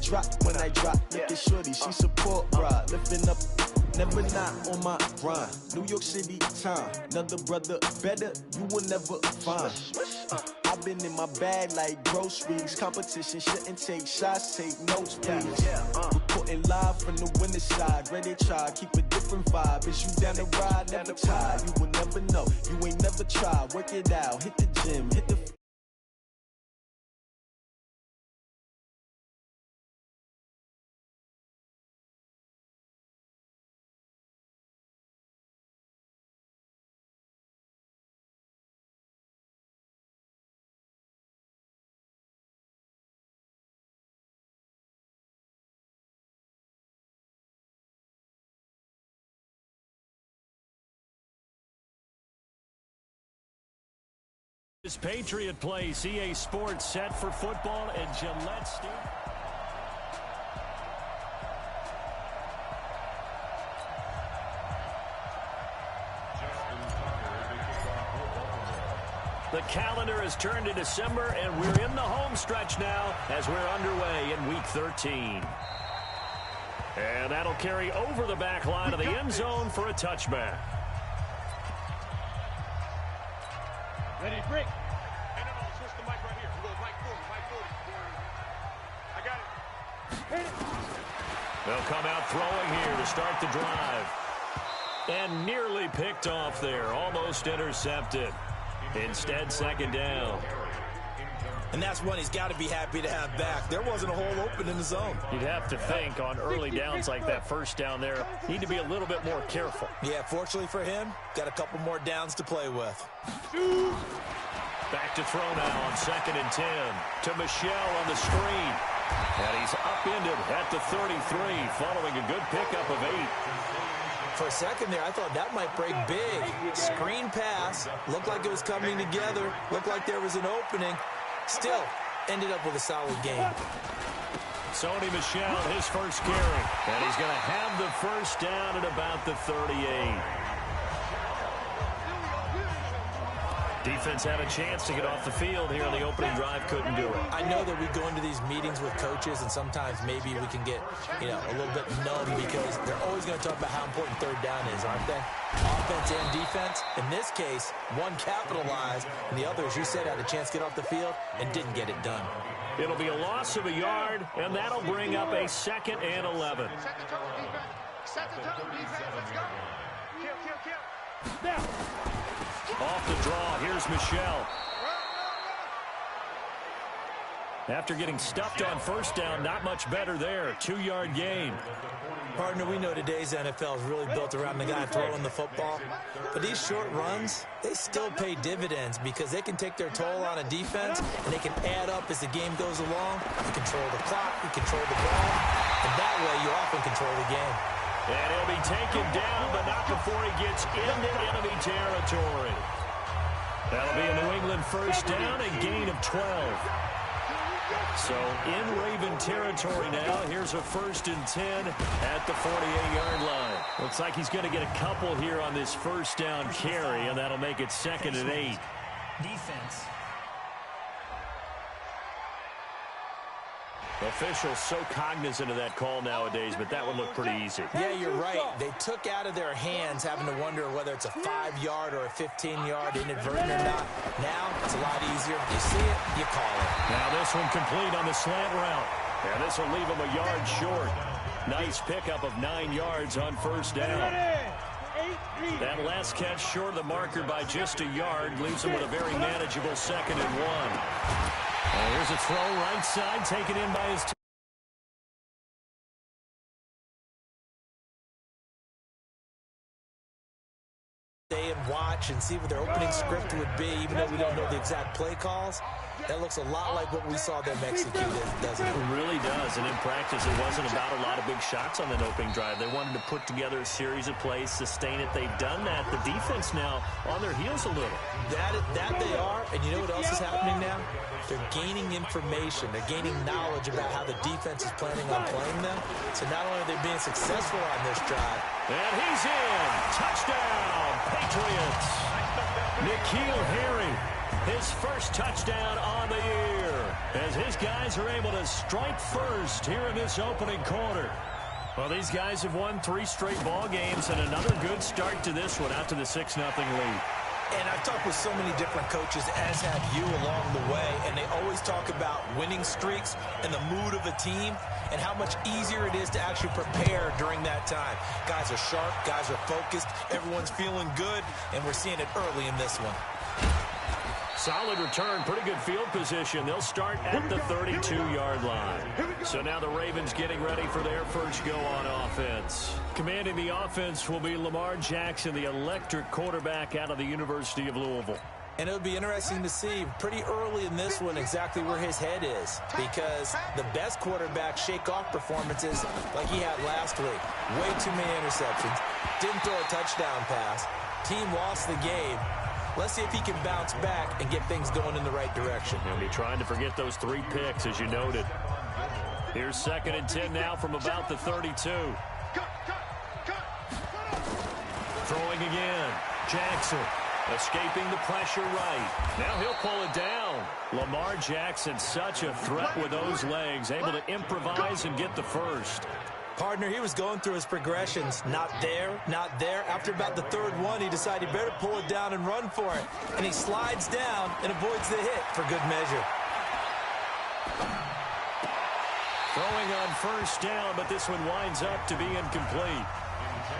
drop when I drop. Look at shorty, she support ride. Lifting up, never not on my grind. New York City time, another brother better, you will never find. I've been in my bag like groceries. Competition shouldn't take shots, take notes, please. Reporting live from the winner side. Ready to try, keep a different vibe. Is you down the ride, never tired. You will never know, you ain't never tried. Work it out, hit the gym, hit the... This Patriot play, CA Sports set for football at Gillette Stadium. The calendar has turned to December, and we're in the home stretch now as we're underway in Week 13. And that'll carry over the back line of the end zone for a touchback. Ready, break. Hey, no, switch the mic right here. We go mic 40, mic 40. I got it. They'll come out throwing here to start the drive. And nearly picked off there. Almost intercepted. Instead, second down. And that's one he's got to be happy to have back. There wasn't a hole open in the zone. You'd have to think on early downs like that first down there, need to be a little bit more careful. Yeah, fortunately for him, got a couple more downs to play with. Back to throw now on 2nd and 10 to Michelle on the screen. And he's upended at the 33 following a good pickup of 8. For a second there, I thought that might break big. Screen pass. Looked like it was coming together. Looked like there was an opening. Still, ended up with a solid game. Sony Michel, his first carry. And he's going to have the first down at about the 38. Defense had a chance to get off the field here on the opening drive, couldn't do it. I know that we go into these meetings with coaches, and sometimes maybe we can get, a little bit numb because they're always going to talk about how important third down is, aren't they? Offense and defense. In this case, one capitalized, and the other, as you said, had a chance to get off the field and didn't get it done. It'll be a loss of a yard, and that'll bring up a 2nd and 11. Set the tone, defense. Set the tone, defense. Let's go. Kill. Now. Off the draw, here's Michel. After getting stuffed on first down, not much better there. 2-yard gain. Partner, we know today's NFL is really built around the guy throwing the football. But these short runs, they still pay dividends because they can take their toll on a defense, and they can add up as the game goes along. You control the clock, you control the ball, and that way you often control the game. And he'll be taken down, but not before he gets into enemy territory. That'll be a New England first down and gain of 12. So in Raven territory now. Here's a 1st and 10 at the 48-yard line. Looks like he's going to get a couple here on this first down carry, and that'll make it 2nd and 8. Defense. Officials so cognizant of that call nowadays, but that one looked pretty easy. Yeah, you're right. They took out of their hands having to wonder whether it's a 5-yard or a 15-yard inadvertent or not. Now, it's a lot easier. You see it, you call it. Now this one complete on the slant route. And this will leave him a yard short. Nice pickup of 9 yards on first down. That last catch short of the marker by just a yard leaves him with a very manageable 2nd and 1. And here's a throw right side taken in by his... Stay and watch and see what their opening script would be, even though we don't know the exact play calls. That looks a lot like what we saw them execute, doesn't it? It really does, and in practice it wasn't about a lot of big shots on that opening drive. They wanted to put together a series of plays, sustain it. They've done that. The defense now on their heels a little. That they are, and you know what else is happening now? They're gaining information. They're gaining knowledge about how the defense is planning on playing them. So not only are they being successful on this drive. And he's in. Touchdown, Patriots. N'Keal Harry, his first touchdown on the year. as his guys are able to strike first here in this opening quarter. Well, these guys have won 3 straight ball games and another good start to this one out to the 6-0 lead. And I've talked with so many different coaches, as have you, along the way, and they always talk about winning streaks and the mood of a team and how much easier it is to actually prepare during that time. Guys are sharp, guys are focused, everyone's feeling good, and we're seeing it early in this one. Solid return, pretty good field position. They'll start at the 32-yard line. So now the Ravens getting ready for their first go on offense. Commanding the offense will be Lamar Jackson, the electric quarterback out of the University of Louisville. And it would be interesting to see pretty early in this one exactly where his head is, because the best quarterbacks shake off performances like he had last week. Way too many interceptions. Didn't throw a touchdown pass. Team lost the game. Let's see if he can bounce back and get things going in the right direction. He'll be trying to forget those 3 picks, as you noted. Here's 2nd and 10 now from about the 32. Throwing again. Jackson escaping the pressure right. Now he'll pull it down. Lamar Jackson, such a threat with those legs, able to improvise and get the first. Partner, he was going through his progressions. Not there, not there. After about the 3rd one, he decided he better pull it down and run for it. And he slides down and avoids the hit for good measure. Throwing on first down, but this one winds up to be incomplete.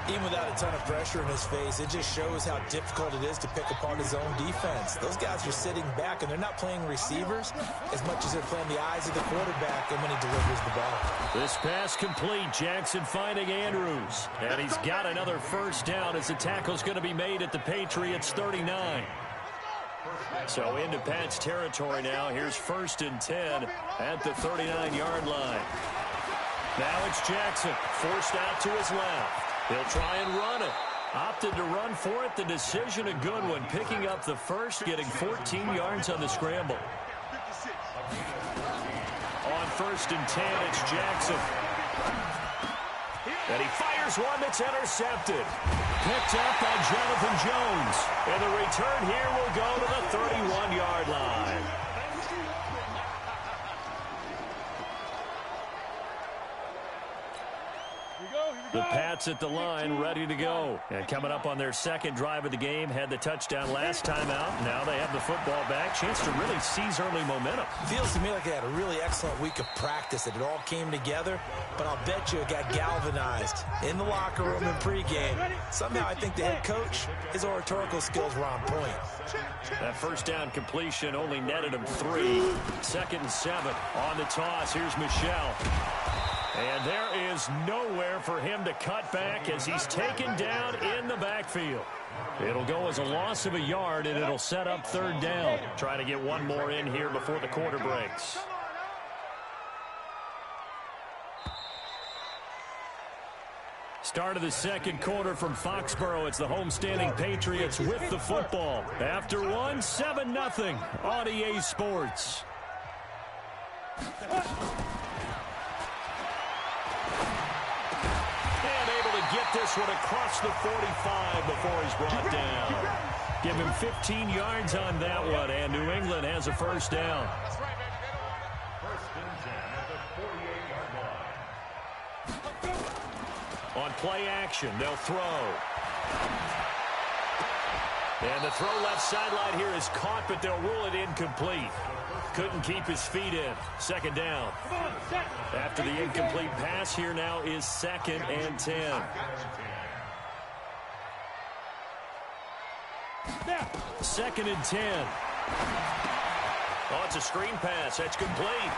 Even without a ton of pressure in his face, it just shows how difficult it is to pick apart his own defense. Those guys are sitting back, and they're not playing receivers as much as they're playing the eyes of the quarterback and when he delivers the ball. This pass complete. Jackson finding Andrews. And he's got another first down as the tackle's going to be made at the Patriots' 39. So into Pat's territory now. Here's 1st and 10 at the 39-yard line. Now it's Jackson, forced out to his left. He'll try and run it. Opted to run for it. The decision a good one. Picking up the first, getting 14 yards on the scramble. On 1st and 10, it's Jackson. And he fires one that's intercepted. Picked up by Jonathan Jones. And the return here will go to the 31-yard line. The Pats at the line, ready to go. And coming up on their 2nd drive of the game, had the touchdown last time out. Now they have the football back. Chance to really seize early momentum. Feels to me like they had a really excellent week of practice. It all came together, but I'll bet you it got galvanized in the locker room in pregame. Somehow I think the head coach, his oratorical skills were on point. That first down completion only netted him 3. 2nd and 7 on the toss. Here's Michel. And there is nowhere for him to cut back as he's taken down in the backfield. It'll go as a loss of a yard, and it'll set up 3rd down. Trying to get one more in here before the quarter breaks. Start of the 2nd quarter from Foxborough. It's the homestanding Patriots with the football. After one, 7-0 on EA Sports. Get this one across the 45 before he's brought down. Give him 15 yards on that one, and New England has a first down. On play action, they'll throw. And the throw left sideline here is caught, but they'll rule it incomplete. Couldn't keep his feet in. 2nd down. After the incomplete pass, here now is 2nd and 10. 2nd and 10. Oh, it's a screen pass. That's complete.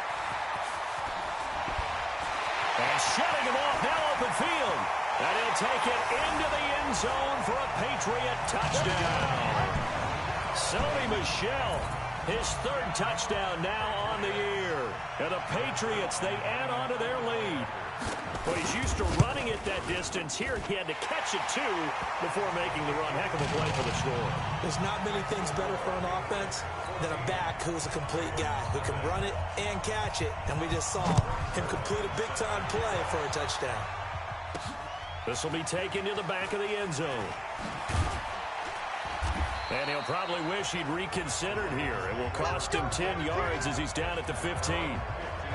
And shutting him off, now open field. And he'll take it into the end zone for a Patriot touchdown. Sony Michel, his 3rd touchdown now on the year. And the Patriots, they add on to their lead. Well, he's used to running it that distance. Here he had to catch it, too, before making the run. Heck of a play for the score. There's not many things better for an offense than a back who's a complete guy who can run it and catch it. And we just saw him complete a big-time play for a touchdown. This will be taken to the back of the end zone. And he'll probably wish he'd reconsidered here. It will cost him 10 yards as he's down at the 15.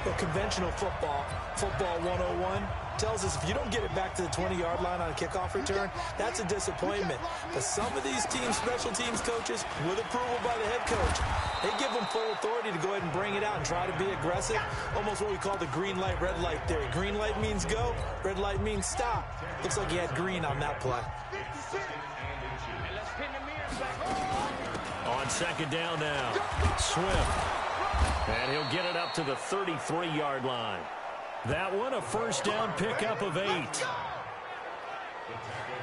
Well, conventional football 101, tells us if you don't get it back to the 20-yard line on a kickoff return, that's a disappointment. But some of these teams, special teams coaches, with approval by the head coach, they give them full authority to go ahead and bring it out and try to be aggressive. Almost what we call the green light, red light theory. Green light means go, red light means stop. Looks like he had green on that play. On second down now, Swift. And he'll get it up to the 33-yard line. That one, a first down pickup of 8.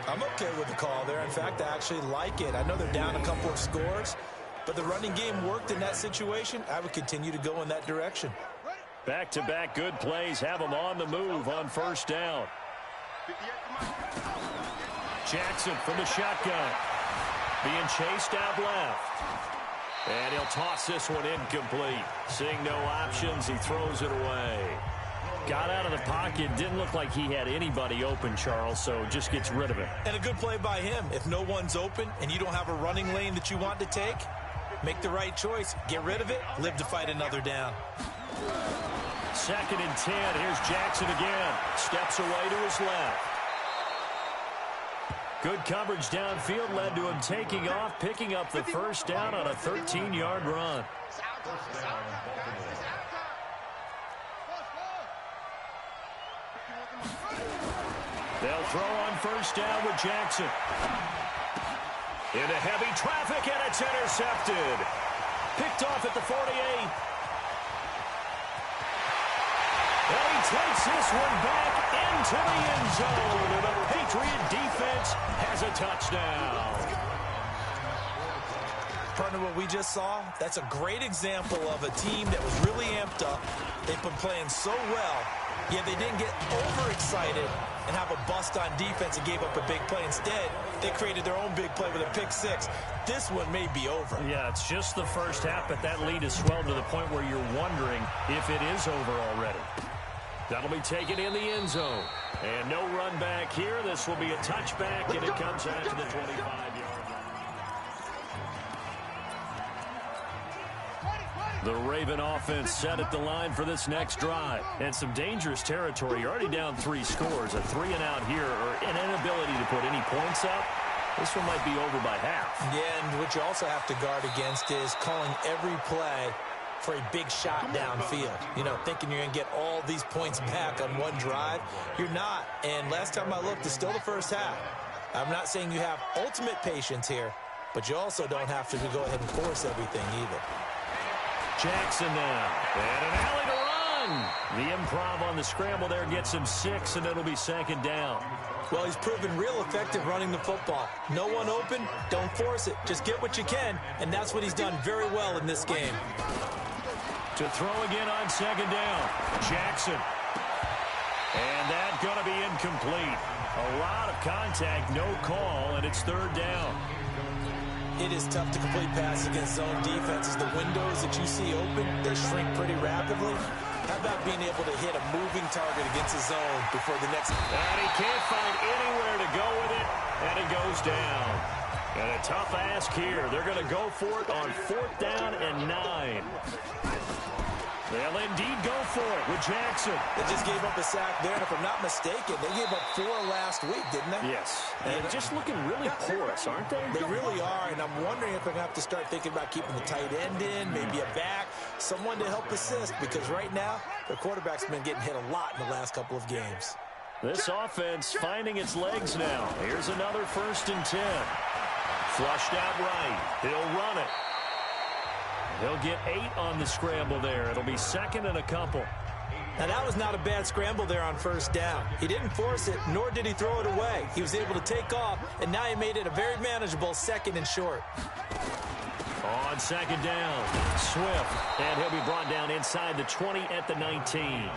I'm okay with the call there. In fact, I actually like it. I know they're down a couple of scores, but the running game worked in that situation. I would continue to go in that direction. Back-to-back good plays have them on the move on first down. Jackson from the shotgun. Being chased out left. And he'll toss this one incomplete. Seeing no options, he throws it away. Got out of the pocket. Didn't look like he had anybody open, Charles, so just gets rid of it. And a good play by him. If no one's open and you don't have a running lane that you want to take, make the right choice. Get rid of it. Live to fight another down. Second and 10. Here's Jackson again. Steps away to his left. Good coverage downfield led to him taking off, picking up the first down on a 13-yard run. They'll throw on first down with Jackson. Into heavy traffic, and it's intercepted. Picked off at the 48. And he takes this one back into the end zone. And the Patriot defense has a touchdown. Partner, what we just saw, that's a great example of a team that was really amped up. They've been playing so well, yet they didn't get overexcited and have a bust on defense and gave up a big play. Instead, they created their own big play with a pick six. This one may be over. Yeah, it's just the first half, but that lead has swelled to the point where you're wondering if it is over already. That'll be taken in the end zone. And no run back here. This will be a touchback, and it comes out to the 25-yard line. The Raven offense set at the line for this next drive. And some dangerous territory. You're already down 3 scores. A 3-and-out here, or an inability to put any points up. This one might be over by half. Yeah, and what you also have to guard against is calling every play for a big shot downfield. You know, thinking you're going to get all these points back on one drive. You're not. And last time I looked, it's still the first half. I'm not saying you have ultimate patience here, but you also don't have to go ahead and force everything either. Jackson now. And an alley to run. The improv on the scramble there gets him 6, and it'll be second down. Well, he's proven real effective running the football. No one open, don't force it. Just get what you can, and that's what he's done very well in this game. To throw again on second down. Jackson. And that's going to be incomplete. A lot of contact, no call, and it's third down. It is tough to complete passes against zone defenses. The windows that you see open, they shrink pretty rapidly. How about being able to hit a moving target against a zone before the next... And he can't find anywhere to go with it, and it goes down. And a tough ask here. They're going to go for it on 4th down and 9. They'll indeed go for it with Jackson. They just gave up a sack there, and if I'm not mistaken, they gave up 4 last week, didn't they? Yes. And just looking really porous, aren't they? They really are, and I'm wondering if they're going to have to start thinking about keeping the tight end in, maybe a back, someone to help assist, because right now, their quarterback's been getting hit a lot in the last couple of games. This offense finding its legs now. Here's another 1st and 10. Flushed out right. He'll run it. He'll get 8 on the scramble there. It'll be 2nd and a couple. Now, that was not a bad scramble there on first down. He didn't force it, nor did he throw it away. He was able to take off, and now he made it a very manageable 2nd and short. On second down, Swift, and he'll be brought down inside the 20 at the 19.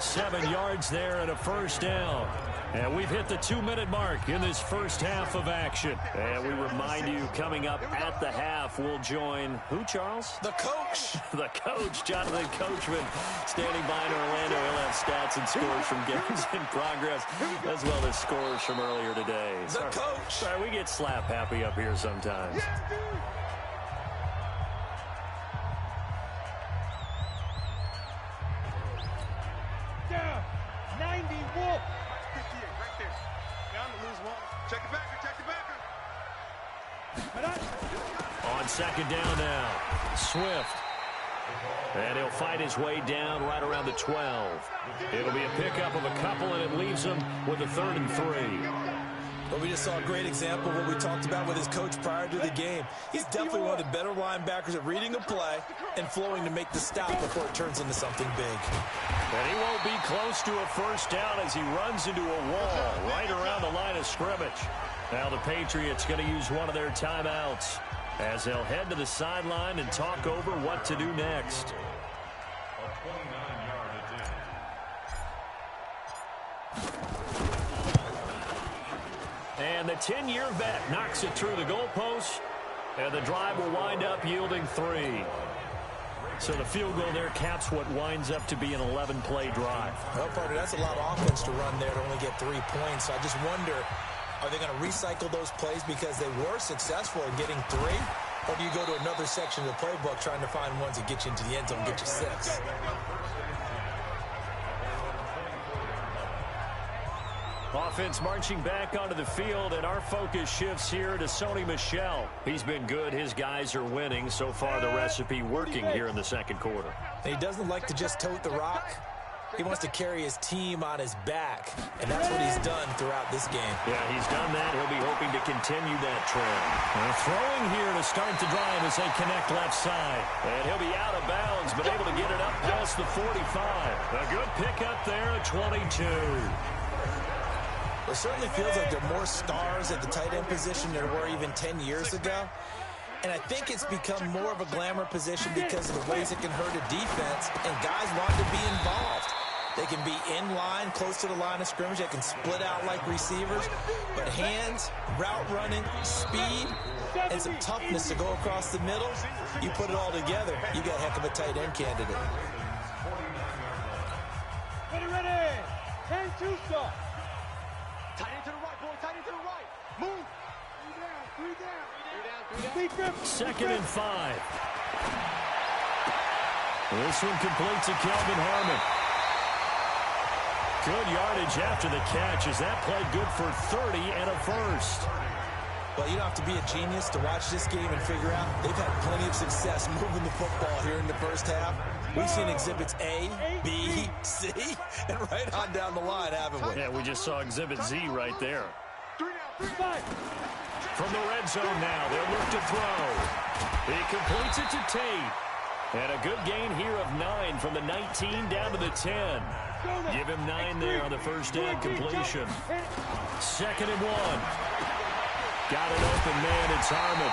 7 yards there and a first down. And we've hit the 2-minute mark in this first half of action. And we remind you, coming up at the half, we'll join who, Charles? The coach. The coach, Jonathan Coachman, standing by in Orlando. He'll have stats thoughts and scores from games in progress, as well as scores from earlier today. The coach. Sorry, we get slap happy up here sometimes. Down. 90 Wolf. 58 right there. Down to lose one. Check the backer. Check the backer. On second down now, Swift. And he'll fight his way down right around the 12. It'll be a pickup of a couple, and it leaves him with a 3rd and 3. Well, we just saw a great example of what we talked about with his coach prior to the game. He's definitely one of the better linebackers at reading a play and flowing to make the stop before it turns into something big. And he won't be close to a first down as he runs into a wall right around the line of scrimmage. Now the Patriots going to use one of their timeouts as they'll head to the sideline and talk over what to do next. And the 10-year vet knocks it through the goalpost, and the drive will wind up yielding 3. So the field goal there caps what winds up to be an 11-play drive. Well, partner, that's a lot of offense to run there to only get 3 points. So I just wonder, are they going to recycle those plays because they were successful in getting 3? Or do you go to another section of the playbook trying to find ones that get you into the end zone and get you 6? Offense marching back onto the field, and our focus shifts here to Sony Michel. He's been good. His guys are winning. So far, the recipe working here in the second quarter. And he doesn't like to just tote the rock. He wants to carry his team on his back, and that's what he's done throughout this game. Yeah, he's done that. He'll be hoping to continue that trend. Throwing here to start the drive as they connect left side. And he'll be out of bounds, but able to get it up past the 45. A good pickup there at 22. It certainly feels like there are more stars at the tight end position than there were even 10 years ago. And I think it's become more of a glamour position because of the ways it can hurt a defense, and guys want to be involved. They can be in line, close to the line of scrimmage. They can split out like receivers. But hands, route running, speed, and some toughness to go across the middle, you put it all together, you got a heck of a tight end candidate. Ready. 10-2 stop. Tight end to the right, boy. Tight end to the right. Move. 3 down. 2nd and 5. This one complete to Kelvin Harmon. Good yardage after the catch. Is that play good for 30 and a first? Well, you don't have to be a genius to watch this game and figure out they've had plenty of success moving the football here in the first half. We've seen exhibits A, B, C, and right on down the line, haven't we? Yeah, we just saw exhibit Z right there. 3 down. From the red zone now, they'll look to throw. He completes it to Tate. And a good gain here of 9 from the 19 down to the 10. Give him 9 there on the first down completion. 2nd and 1. Got an open man, it's Harmon.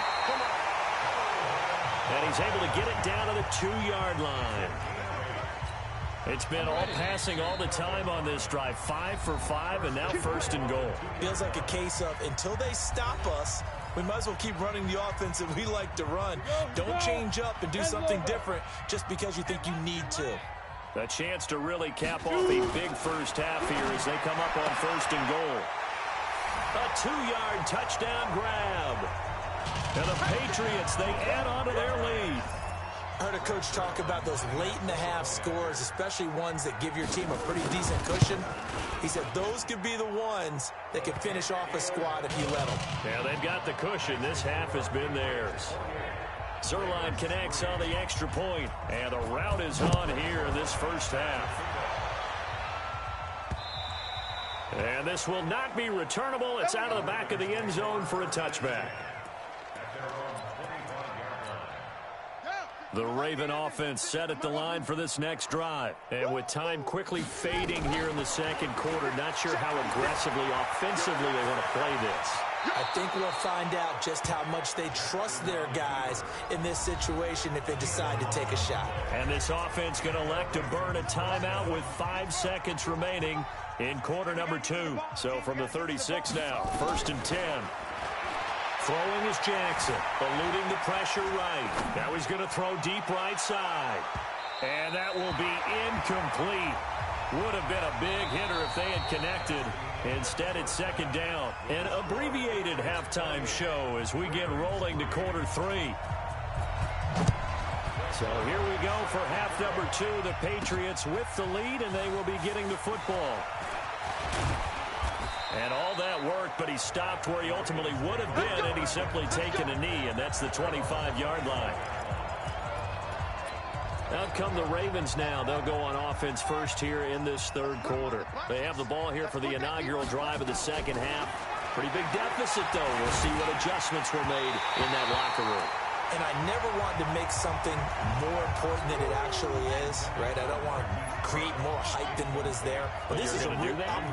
And he's able to get it down to the 2-yard line. It's been all passing all the time on this drive. 5 for 5, and now 1st and goal. Feels like a case of until they stop us, we might as well keep running the offense that we like to run. Don't change up and do something different just because you think you need to. A chance to really cap off a big first half here as they come up on 1st and goal. A 2-yard touchdown grab. And the Patriots, they add on to their lead. I heard a coach talk about those late-in-the-half scores, especially ones that give your team a pretty decent cushion. He said those could be the ones that could finish off a squad if you let them. Yeah, they've got the cushion. This half has been theirs. Zerline connects on the extra point, and the route is on here in this first half. And this will not be returnable. It's out of the back of the end zone for a touchback. The Raven offense set at the line for this next drive. And with time quickly fading here in the second quarter, not sure how aggressively, offensively they want to play this. I think we'll find out just how much they trust their guys in this situation if they decide to take a shot. And this offense going to elect to burn a timeout with 5 seconds remaining in quarter number 2. So from the 36 now, 1st and 10. Throwing is Jackson, eluding the pressure right. Now he's going to throw deep right side. And that will be incomplete. Would have been a big hitter if they had connected. Instead, it's second down. An abbreviated halftime show as we get rolling to quarter 3. So here we go for half number 2. The Patriots with the lead, and they will be getting the football. And all that work, but he stopped where he ultimately would have been, and he's simply taken a knee, and that's the 25-yard line. Out come the Ravens now. They'll go on offense first here in this third quarter. They have the ball here for the inaugural drive of the second half. Pretty big deficit, though. We'll see what adjustments were made in that locker room. And I never want to make something more important than it actually is, right? I don't want to create more hype than what is there. But this is I'm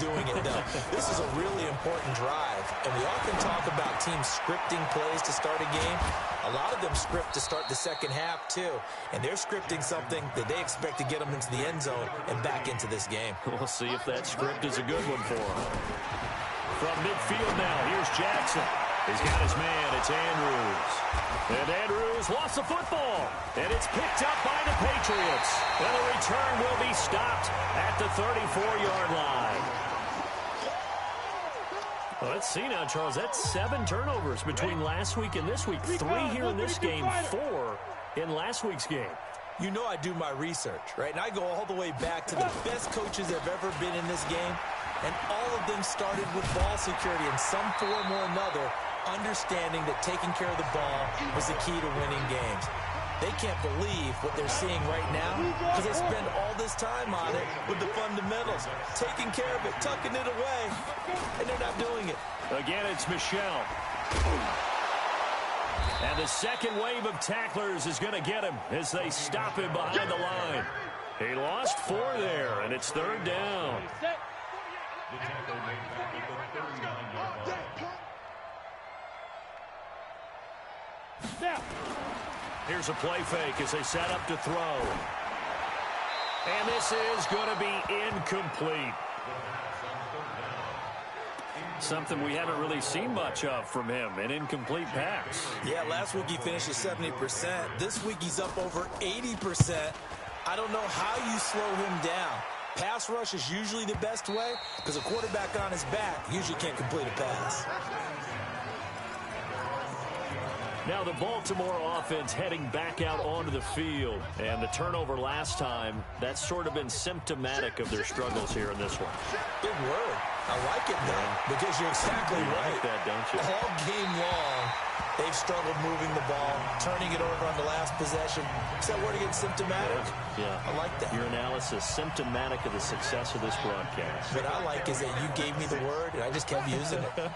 doing it, though. This is a really important drive. And we often talk about teams scripting plays to start a game. A lot of them script to start the second half, too. And they're scripting something that they expect to get them into the end zone and back into this game. We'll see if that script is a good one for them. From midfield now, here's Jackson. He's got his man. It's Andrews. And Andrews lost the football. And it's picked up by the Patriots. And the return will be stopped at the 34-yard line. Well, let's see now, Charles. That's 7 turnovers between last week and this week. 3 here in this game, 4 in last week's game. You know I do my research, right? And I go all the way back to the best coaches that have ever been in this game. And all of them started with ball security in some form or another, understanding that taking care of the ball was the key to winning games. They can't believe what they're seeing right now because they spend all this time on it with the fundamentals, taking care of it, tucking it away, and they're not doing it. Again, it's Michelle. And the second wave of tacklers is going to get him as they stop him behind the line. He lost 4 there, and it's third down. Here's a play fake as they set up to throw. And this is going to be incomplete. Something we haven't really seen much of from him, an incomplete pass. Yeah, last week he finished at 70%. This week he's up over 80%. I don't know how you slow him down. Pass rush is usually the best way because a quarterback on his back usually can't complete a pass. Now the Baltimore offense heading back out onto the field. And the turnover last time, that's sort of been symptomatic of their struggles here in this one. Big word. I like it, though, because you're exactly you right. Like that, don't you? All game long, they've struggled moving the ball, turning it over on the last possession. Is that word again, symptomatic? Yeah. I like that. Your analysis, symptomatic of the success of this broadcast. What I like is that you gave me the word, and I just kept using it.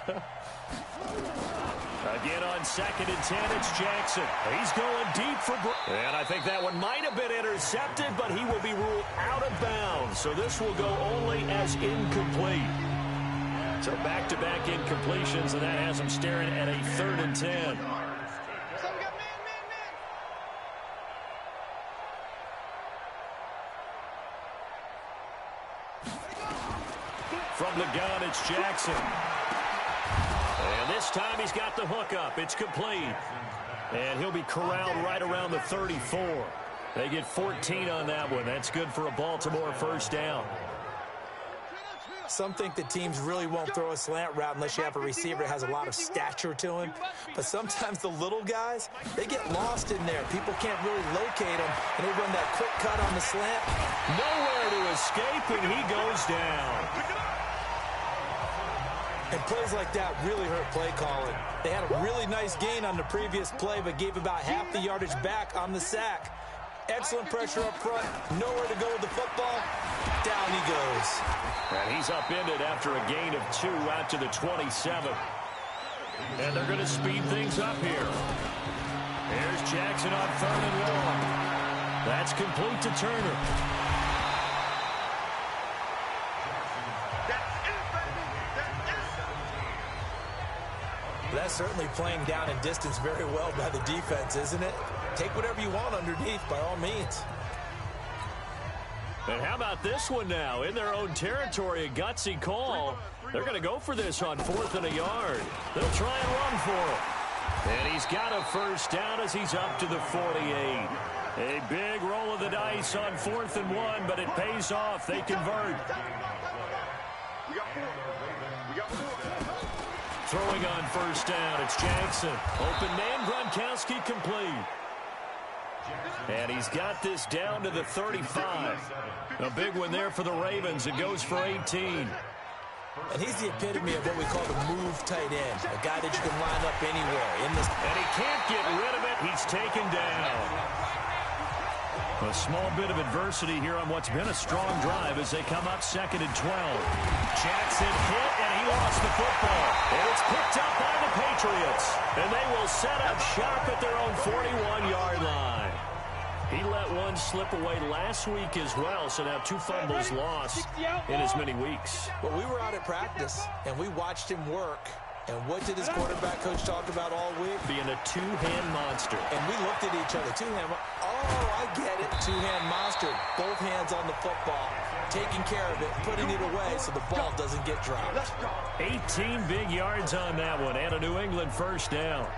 Again on 2nd and 10, it's Jackson. He's going deep for... And I think that one might have been intercepted, but he will be ruled out of bounds. So this will go only as incomplete. So back-to-back incompletions, and that has him staring at a 3rd and 10. From the gun, it's Jackson. And this time he's got the hook up. It's complete. And he'll be corralled right around the 34. They get 14 on that one. That's good for a Baltimore first down. Some think that teams really won't throw a slant route unless you have a receiver that has a lot of stature to him. But sometimes the little guys, they get lost in there. People can't really locate them, and they run that quick cut on the slant. Nowhere to escape, and he goes down. And plays like that really hurt play calling. They had a really nice gain on the previous play, but gave about half the yardage back on the sack. Excellent pressure up front. Nowhere to go with the football. Down he goes. And he's upended after a gain of 2 out to the 27. And they're going to speed things up here. Here's Jackson on 3rd and 1. That's complete to Turner. That's certainly playing down in distance very well by the defense, isn't it? Take whatever you want underneath, by all means. And how about this one now? In their own territory, a gutsy call. They're going to go for this on 4th and a yard. They'll try and run for it. And he's got a first down as he's up to the 48. A big roll of the dice on 4th and 1, but it pays off. They convert. Throwing on 1st down, it's Jackson. Open man, Gronkowski complete. And he's got this down to the 35. A big one there for the Ravens. It goes for 18. And he's the epitome of what we call the move tight end, a guy that you can line up anywhere. And he can't get rid of it. He's taken down. A small bit of adversity here on what's been a strong drive as they come up 2nd and 12. Jackson hit, and he lost the football. And it's picked up by the Patriots. And they will set up shop at their own 41-yard line. He let one slip away last week as well, so now 2 fumbles lost in as many weeks. Well, we were out at practice, and we watched him work. And what did his quarterback coach talk about all week? Being a 2-hand monster. And we looked at each other. 2-hand. Oh, I get it. 2-hand monster. Both hands on the football. Taking care of it. Putting it away so the ball doesn't get dropped. 18 big yards on that one. And a New England 1st down.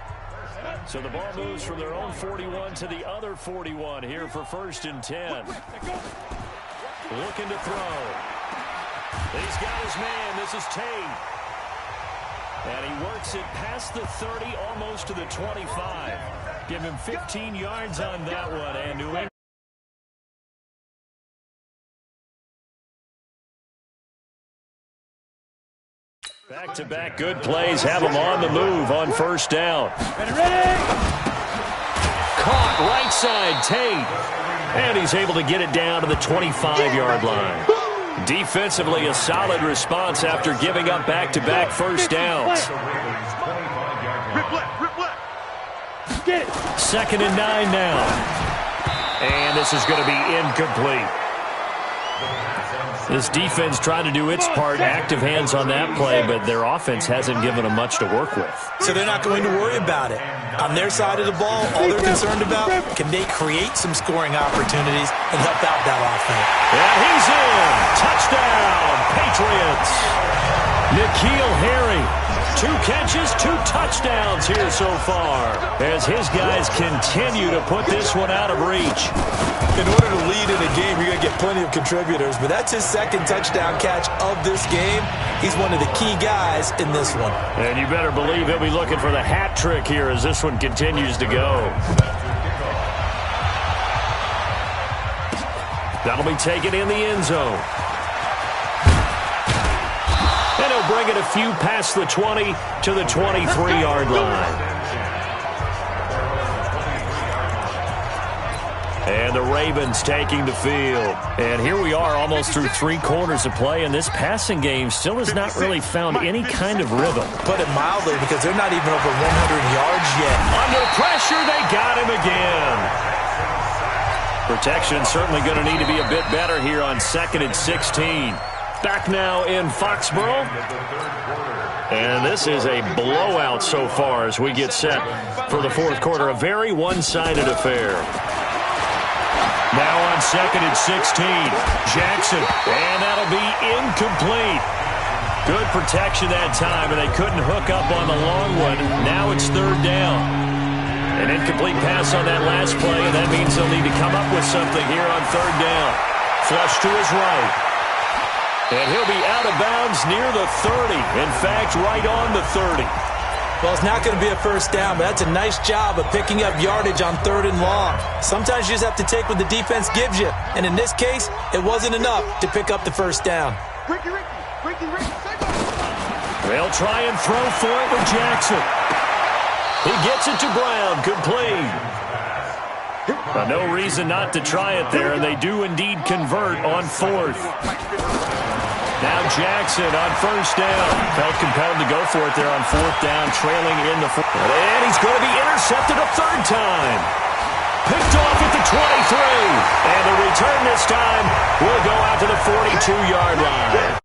So the ball moves from their own 41 to the other 41 here for 1st and 10. Looking to throw. He's got his man. This is Tate. And he works it past the 30, almost to the 25. Give him 15 yards on that one. And New England. Back-to-back good plays have him on the move on 1st down. Caught right side, Tate. And he's able to get it down to the 25-yard line. Defensively, a solid response after giving up back-to-back 1st downs. 2nd and 9 now. And this is going to be incomplete. This defense trying to do its part, active hands on that play, but their offense hasn't given them much to work with. So they're not going to worry about it. On their side of the ball, all they're concerned about, can they create some scoring opportunities and help out that offense? And he's in. Touchdown, Patriots. N'Keal Harry. 2 catches, 2 touchdowns here so far as his guys continue to put this one out of reach. In order to lead in a game, you're going to get plenty of contributors, but that's his 2nd touchdown catch of this game. He's one of the key guys in this one. And you better believe he'll be looking for the hat trick here as this one continues to go. That'll be taken in the end zone. And he'll bring it a few past the 20 to the 23-yard line. And the Ravens taking the field. And here we are almost through 3 quarters of play, and this passing game still has not really found any kind of rhythm. Put it mildly, because they're not even over 100 yards yet. Under pressure, they got him again. Protection certainly going to need to be a bit better here on 2nd and 16. Back now in Foxborough. And this is a blowout so far as we get set for the 4th quarter. A very one-sided affair. Now on 2nd and 16. Jackson. And that'll be incomplete. Good protection that time, and they couldn't hook up on the long one. Now it's 3rd down. An incomplete pass on that last play, and that means they'll need to come up with something here on 3rd down. Flush to his right. And he'll be out of bounds near the 30. In fact, right on the 30. Well, it's not going to be a 1st down, but that's a nice job of picking up yardage on 3rd and long. Sometimes you just have to take what the defense gives you. And in this case, it wasn't enough to pick up the 1st down. They'll try and throw for it with Jackson. He gets it to Brown, complete. No reason not to try it there, and they do indeed convert on 4th. Now Jackson on 1st down. Felt compelled to go for it there on 4th down, trailing in the 4th. And he's going to be intercepted a 3rd time. Picked off at the 23. And the return this time will go out to the 42-yard line.